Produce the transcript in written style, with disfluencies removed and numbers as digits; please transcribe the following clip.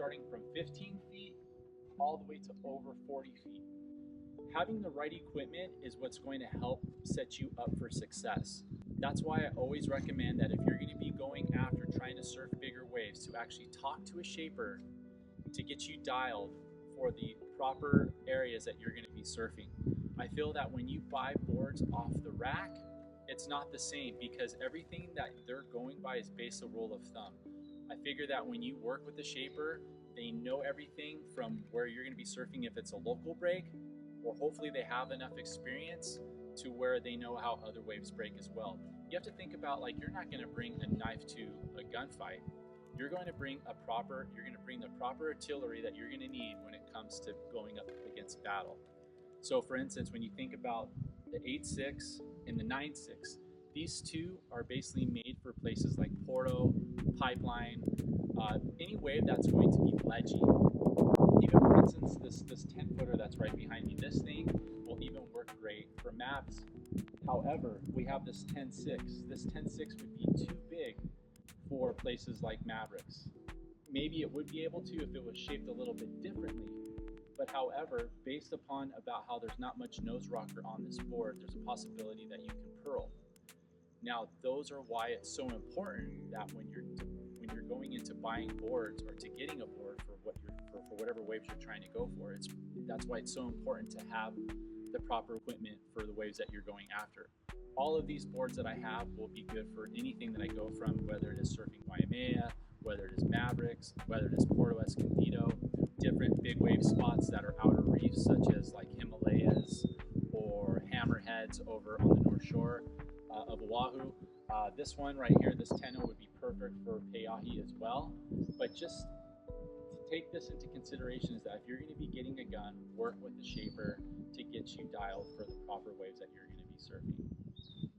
starting from 15 feet all the way to over 40 feet. Having the right equipment is what's going to help set you up for success. That's why I always recommend that if you're going to be going after trying to surf bigger waves, to actually talk to a shaper to get you dialed for the proper areas that you're going to be surfing. I feel that when you buy boards off the rack, it's not the same, because everything that they're going by is based a rule of thumb. I figure that when you work with the shaper, they know everything from where you're going to be surfing, if it's a local break, or hopefully they have enough experience to where they know how other waves break as well. You have to think about, like, you're not going to bring a knife to a gunfight. You're going to bring the proper artillery that you're going to need when it comes to going up against battle. So for instance, when you think about the 8.6 and the 9.6, these two are basically made for places like Porto, Pipeline, any wave that's going to be ledgy. Even for instance, this 10-footer that's right behind me, this thing will even work great for maps. However, we have this 10.6. This 10.6 would be too big for places like Mavericks. Maybe it would be able to if it was shaped a little bit differently, but however, based upon about how there's not much nose rocker on this board, there's a possibility that you can pearl. Now, those are why it's so important that when you're going into buying boards or to getting a board for whatever waves you're trying to go for, that's why it's so important to have the proper equipment for the waves that you're going after. All of these boards that I have will be good for anything that I go from, whether it is surfing Waimea, whether it is Mavericks, whether it is Porto Escondido, different big wave spots that are outer reefs, such as like Himalayas or hammerheads over on the North Shore of Oahu. This one right here, this 10.0 would be perfect for Pe'ahi as well. But just take this into consideration, is that if you're going to be getting a gun, work with the shaper to get you dialed for the proper waves that you're going to be surfing.